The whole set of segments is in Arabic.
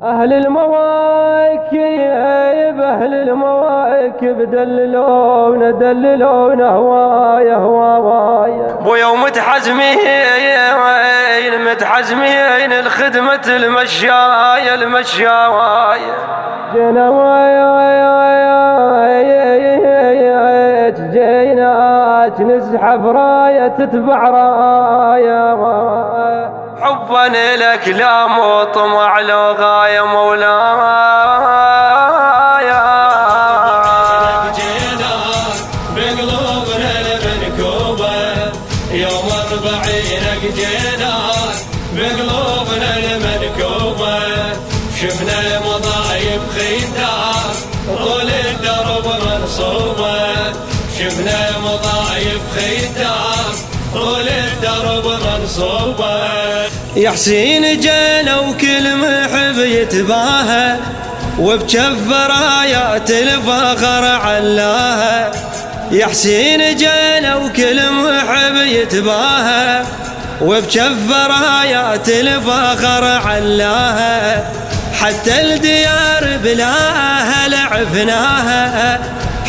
أهل المواكب أهل المواكب دللونا هوايا ويوم متحزمين الخدمة المشاية جينا جيناك نزحف راية تتبع راية حبا لك لا مو طمع لو غاية مولاي جيناك بقلوبنا المنكوبة يوم 40 جيناك بقلوبنا المنكوبة شفنا مضايب خيداك طول الدرب منصوبة شفنا مضايب خيداك طول الدرب منصوبة يا حسين جينا وكل محب يتباهى وبجف رايات الفخر علاها يا حسين جينا وكل محب يتباهى وبجف رايات الفخر علاها حتى الديار بلا أهل عفناها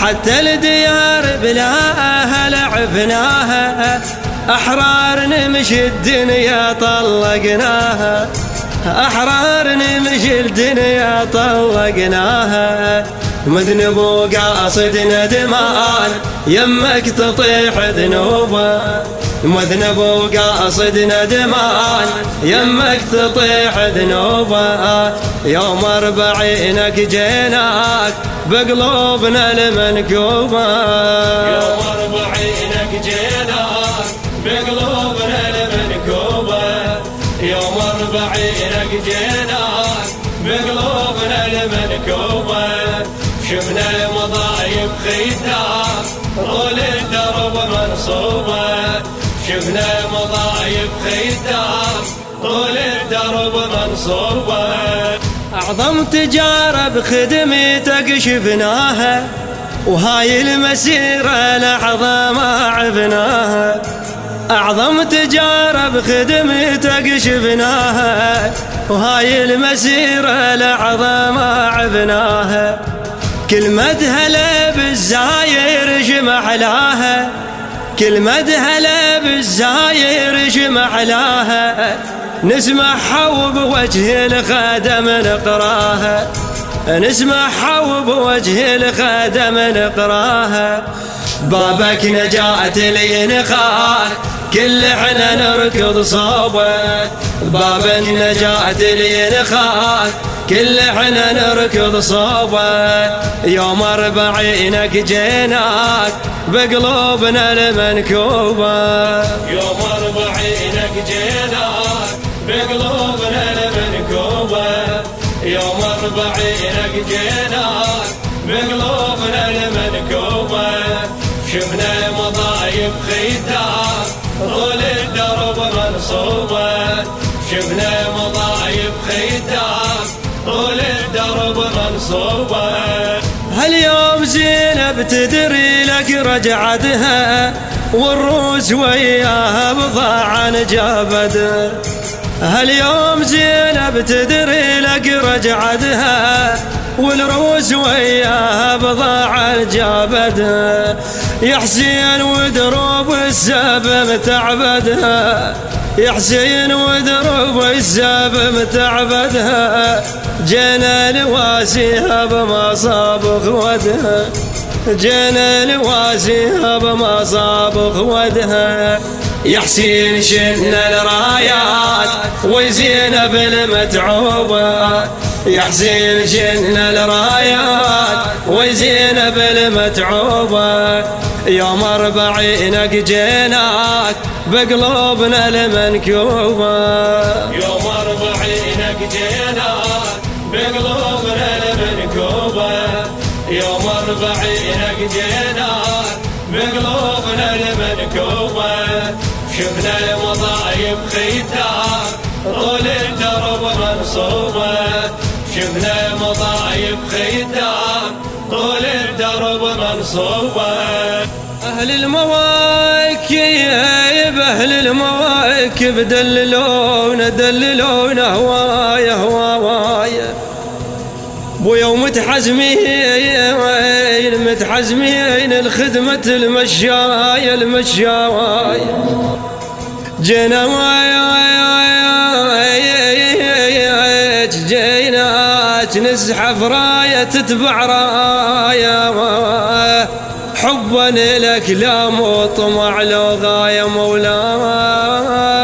حتى الديار بلا أهل عفناها أحرار نمشي الدنيا طلقناها أحرار نمشي الدنيا طلقناها مذنب وقاصد ندمان يمك تطيح ذنوبه مذنب وقاصد ندمان يمك تطيح ذنوبه يوم 40 جيناك بقلوبنا المنكوبة يوم 40 جيناك بقلوبنا المنكوبة يوم 40 جيناك بقلوبنا المنكوبة شفنا مضايب خيداك طول الدرب منصوبة شفنا مضايب خيداك طول الدرب منصوبة أعظم تجارة بخدمتك شفناها وهاي المسيرة لحظة ما عفناها أعظم تجارة بخدمتك شفناها وهاي المسيرة لحظة ما عفناها كل مدهلة بالزاير جمحلاها كل مدهلة بالزاير جمحلاها نسمعها وبوجه الخادم نقراها نسمعها وبوجه الخادم نقراها بابك نجاة الينخال كل احنا نركض صوبه باب النجاة الينخال كل احنا نركض صوبه يوم 40 جيناك بقلوبنا المنكوبة يوم 40 جيناك بقلوبنا المنكوبة يوم 40 جيناك بقلوبنا المنكوبة شفنا مضايب خيداك طول الدرب منصوبة شفنا مضايب خيداك طول الدرب منصوبة هاليوم زينب تدري لك رجعتها والروس وياها بضاعا جابتها هاليوم زينب تدري لك رجعتها والروس وياها بضاعا جابتها يا حسين ودروب السب متعبدها يا حسين ودروب السب متعبدها جينا نواسيها بمصاب اخوتها جينا نواسيها بمصاب اخوتها يا حسين شلنا الرايات وزينب المتعوبة يا حسين شلنا الرايات وزينب المتعوبة يوم 40 جيناك بقلوبنا المنكوبة يوم 40 جيناك بقلوبنا المنكوبة يوم 40 جيناك بقلوبنا المنكوبة شفنا مضايب خيداك طول الدرب منصوبة شفنا مضايب خيداك طول الدرب منصوبة أهل المواكب دللونا هوايا ويوم متحزمين الخدمة المشاي جينا نزحف راية تتبع راية حبا لك لا مو طمع لو غاية مولاي